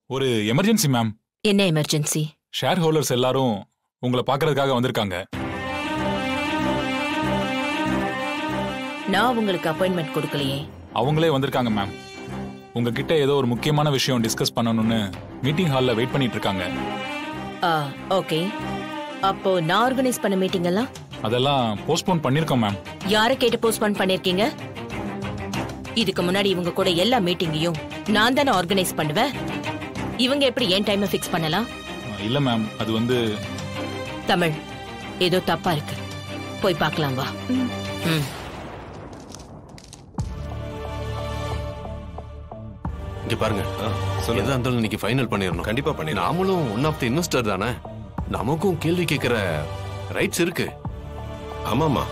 ஒரு emergency ma'am. என்ன emergency? Share holders எல்லாரும் உங்களை பார்க்கறதுக்காக வந்திருக்காங்க. நான் உங்களுக்கு அப்பாயின்மெண்ட் கொடுக்கலையே. அவங்களே வந்திருக்காங்க மேம். உங்ககிட்ட ஏதோ ஒரு முக்கியமான விஷயம் டிஸ்கஸ் பண்ணணும்னு மீட்டிங் ஹால்ல வெயிட் பண்ணிட்டு இருக்காங்க. ஓகே. அப்போ நான் ஆர்கனைஸ் பண்ண மீட்டிங் எல்லாம் அதெல்லாம் போஸ்ட்போன் பண்ணிருக்கோம் மேம். யாரை கேட்டு போஸ்ட்போன் பண்ணிருக்கீங்க? இதுக்கு முன்னாடி இவங்க கூட எல்லா மீட்டிங்கையும் நான் தானே ஆர்கனைஸ் பண்ணுவேன். இவங்க எப்படி என் டைமை ஃபிக்ஸ் பண்ணலாம்? இல்ல மேம், அது வந்து தமிழ் ஏதோ தப்பா இருக்கு. போய் பார்க்கலாம் வா. இங்க பாருங்க, எதா இருந்தாலும் இன்னைக்கு ஃபைனல் பண்ணிடணும். கண்டிப்பா பண்ணி. நாமளும் ஒன் ஆஃப் தி இன்வெஸ்டர் தானே, நமக்கும் கேள்வி கேட்கிற ரைட்ஸ் இருக்கு. ஆமாமா,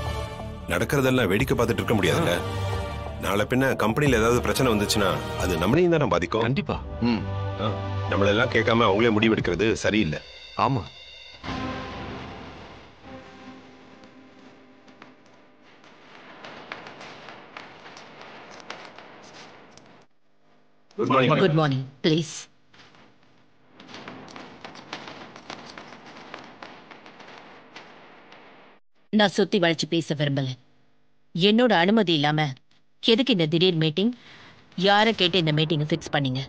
நடக்கிறதெல்லாம் வேடிக்கை பார்த்துட்டு இருக்க முடியாதுங்க. நாளை பின்ன கம்பெனில ஏதாவது பிரச்சனை வந்துச்சுன்னா அது நம்மளையும் தானே பாதிக்கும். கண்டிப்பா. நம்மளெல்லாம் கேட்காம அவங்களே முடிவெடுக்கிறது சரியில்லை. ஆமா. Good morning please. நான் சுத்தி வளைச்சு பேச விரும்பல. என்னோட அனுமதி இல்லாம எதுக்கு இந்த திடீர் மீட்டிங்? யாரை கேட்டு இந்த மீட்டிங் ஃபிக்ஸ் பண்ணீங்க?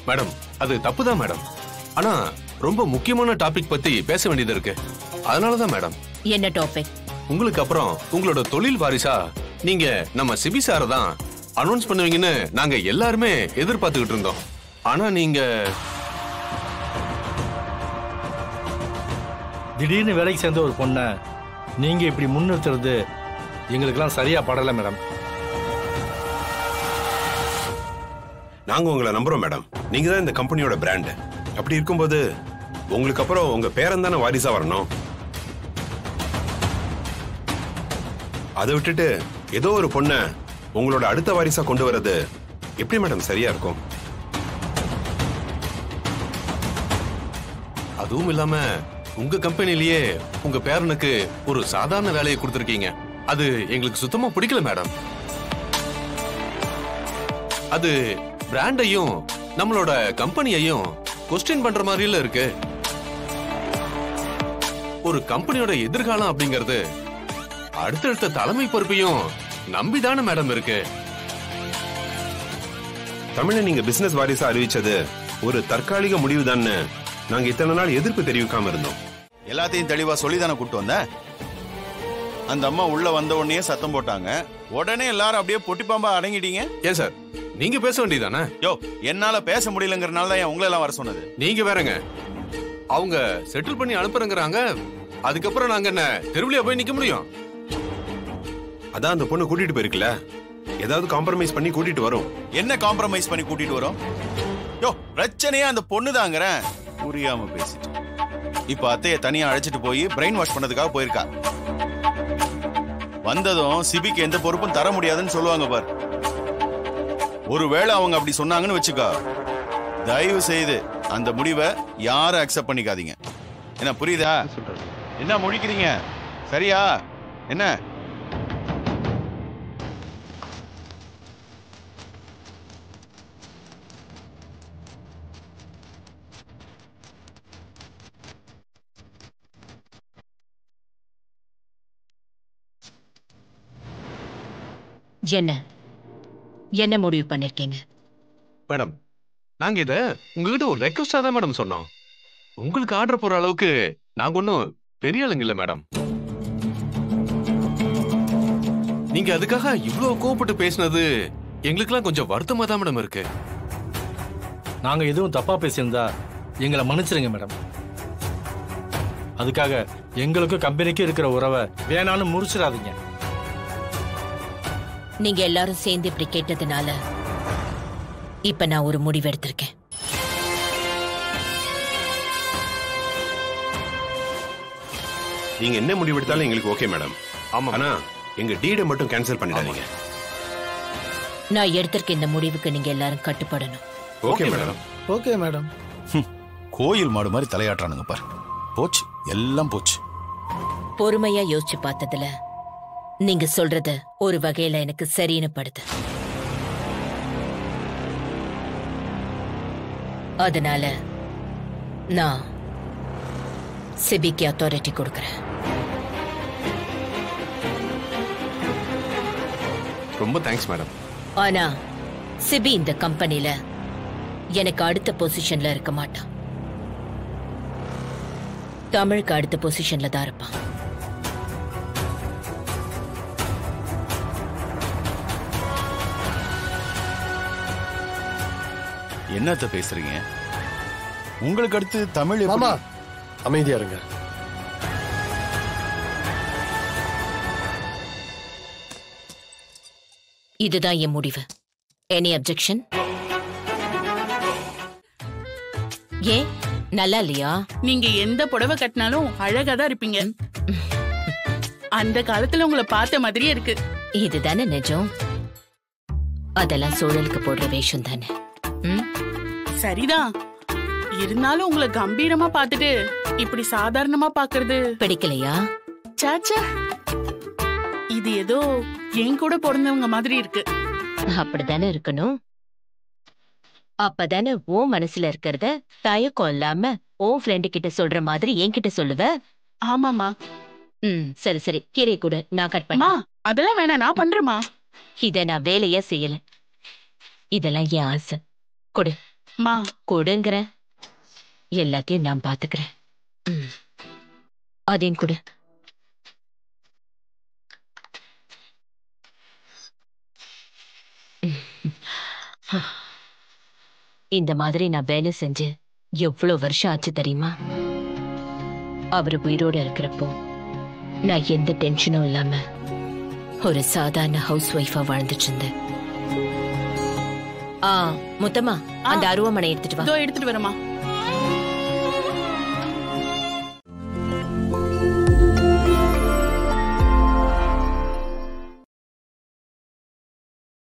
மேடம், அது தப்புதான் மேடம். ஆனா ரொம்ப முக்கியமான டாபிக் பத்தி பேச வேண்டியது இருக்கு. அதனாலதான் மேடம். என்ன டாபிக்? உங்களுக்கு அப்புறம் உங்களோட தொழில் வாரிசா நீங்க நம்ம சிபி சாரை தான் அனௌன்ஸ் பண்ணுவீங்கன்னு நாங்க எல்லாருமே எதிர்பார்த்துக்கிட்டு இருந்தோம். ஆனா நீங்க திடீர்னு வேலைக்கு சேர்ந்த ஒரு பொண்ணை நீங்க இப்படி முன்னிறுத்துறது எங்களுக்கெல்லாம் சரியா படல மேடம். நாங்க உங்களை நம்புறோம் மேடம். நீங்க தான் இந்த கம்பெனியோட பிராண்ட். அப்படி இருக்கும்போது உங்களுக்கு அப்புறம் உங்க பேரன் தானே வாரிசா வரணும். அதை விட்டுட்டு ஏதோ ஒரு பொண்ண உங்களோட அடுத்த வாரிசா கொண்டு வர்றது எப்படி மேடம் சரியா இருக்கும்? அதுவும் இல்லாம உங்க கம்பெனிலேயே உங்க பேரனுக்கு ஒரு சாதாரண வேலையை கொடுத்திருக்கீங்க. அது எங்களுக்கு சுத்தமா பிடிக்கல மேடம். அது பிராண்டையும் நம்மளோட கம்பெனியையும் கொஸ்டின் பண்ற மாதிரில இருக்கு. ஒரு கம்பெனியோட எதிர்காலம் அப்படிங்கிறது அடுத்தடுத்த தலைமை பொறுப்பையும் நம்பிதானே மேடம் இருக்கு. தமிழை நீங்க பிசினஸ் வாரிசா அறிவிச்சது ஒரு தற்காலிக முடிவு தான். நாங்க இத்தனை நாள் எதிர்ப்பு தெரிவிக்காம இருந்தோம். எல்லாத்தையும் தெளிவா சொல்லிதானே கூட்டு வந்த. அந்த அம்மா உள்ள வந்த உடனே சத்தம் போட்டாங்க. உடனே எல்லாரும் அப்படியே பொட்டிப்பாம்பா அடங்கிட்டீங்க. ஏன் சார், நீங்க பேச வேண்டியதானே? யோ, என்னால பேச முடியலங்கிறனால தான் உங்களை எல்லாம் வர சொன்னது. நீங்க வேறங்க, அவங்க செட்டில் பண்ணி அனுப்புறேங்கிறாங்க. அதுக்கப்புறம் நாங்க என்ன தெருவிலேயே போய் நிக்க முடியும்? அதான் அந்த பொண்ணு கூட்டிட்டு போயிருக்கல, ஏதாவது காம்ப்ரமைஸ் பண்ணி கூட்டிட்டு வரும். என்ன காம்ப்ரமைஸ் பண்ணி கூட்டிட்டு வரும்? யோ, பிரச்சனையே அந்த பொண்ணு தாங்கிறேன். புரியாம பேசிட்டு இப்ப அத்தைய தனியா அழைச்சிட்டு போய் பிரெயின் வாஷ் பண்ணதுக்காக போயிருக்கா. வந்ததும் சிபிக்கு எந்த பொறுப்பும் தர முடியாதுன்னு சொல்லுவாங்க பார். ஒருவேளை அவங்க அப்படி சொன்னாங்கன்னு வச்சுக்கோ, தயவு செய்து அந்த முடிவை யாரும் அக்செப்ட் பண்ணிக்காதீங்க. என்ன புரியுதா? என்ன முழிக்கிறீங்க? சரியா? என்ன என்ன என்ன முடிவு பண்ணிருக்கீங்க? மேடம், நாங்க இத உங்ககிட்ட ஒரு ரெக்வஸ்டா தான் மேடம் சொன்னோம். உங்களுக்கு ஆர்டர் போற அளவுக்கு நாங்க ஒன்னும் பெரிய ஆளுங்க இல்ல மேடம். நீங்க அதுக்காக இவ்வளவு கோவப்பட்டு பேசினது எங்களுக்கெல்லாம் கொஞ்சம் வருத்தமா தான் மேடம் இருக்கு. நாங்க எதுவும் தப்பா பேசியிருந்தா எங்களை மன்னிச்சிருங்க மேடம். அதுக்காக எங்களுக்கும் கம்பெனிக்கும் இருக்கிற உறவை வேணான்னு முறிச்சிடாதீங்க. நீங்க எல்லாரும் சேர்ந்து இப்படி கேட்டதுனால இப்ப நான் ஒரு முடிவு எடுத்திருக்கேன். நீங்க என்ன முடிவெடுத்தாலும் எங்களுக்கு ஓகே மேடம். ஆமா, ஆனா எங்க டீடை மட்டும் கேன்சல் பண்ணிடாதீங்க. நான் எடுத்திருக்க இந்த முடிவுக்கு நீங்க எல்லாரும் கட்டுப்படணும். Okay madam. Okay madam. கோயில் மாடு மாதிரி தலையாட்டுறானுங்க பாரு. போச்சு, எல்லாம் போச்சு. பொறுமையா யோசிச்சு பார்த்ததுல நீங்க சொல்றது ஒரு வகையில எனக்கு சரின்னு படுது. அதனால நான் சிபிக்கு அத்தாரிட்டி கொடுக்கறேன். ரொம்ப தேங்க்ஸ் மேடம். ஆனா சிபி இந்த கம்பெனில எனக்கு அடுத்த பொசிஷன்ல இருக்க மாட்டான். தமிழுக்கு அடுத்த பொசிஷன்ல தான் இருப்பான். என்னத்த பேசுறீங்க? உங்களுக்கு அடுத்து தமிழ் எப்படி? மாமா அமைதியா இருங்க. இதுதான் என் முடிவு. Any objection? ஏன் நல்லா இல்லையா? நீங்க எந்த புடவை கட்டினாலும் அழகா தான் இருப்பீங்க. அந்த காலத்துல உங்களை பார்த்த மாதிரியே இருக்கு. இதுதானே நிஜம். அதெல்லாம் சூழலுக்கு போடுற வேஷம் தானே. சரிதான். இருந்தாலும் உங்களை கம்பீரமா பார்த்துட்டு இப்படி சாதாரணமா பாக்குறது பிடிக்கலையா? சாச்சா, இது ஏதோ என் கூட பிறந்தவங்க மாதிரி இருக்கு. அப்படித்தானே இருக்கணும். அப்பதானே உன் மனசுல இருக்கிறத தயக்கம் இல்லாம உன் ஃப்ரெண்டு கிட்ட சொல்ற மாதிரி என்கிட்ட சொல்லுவ. ஆமாமா. சரி சரி, கீரை கூட நான் கட் பண்ண. அதெல்லாம் வேணாம், நான் பண்றேமா. இத நான் வேலையா செய்யல. இதெல்லாம் என் ஆசை. கொடு மா, கொடுங்கிற. எல்லாத்தையும் நான் பாத்துக்கிறேன். அதையும் கொடு. இந்த மாதிரி நான் வேலை செஞ்சு எவ்வளவு வருஷம் ஆச்சு தெரியுமா? அவரு உயிரோட இருக்கிறப்போ நான் எந்த டென்ஷனும் இல்லாம ஒரு சாதாரண ஹவுஸ் ஒய்ஃபா வாழ்ந்துட்டு இருந்தேன். முத்தம்மா, அந்த அருவாமனை எடுத்துட்டு வா. எடுத்துட்டு வரமா.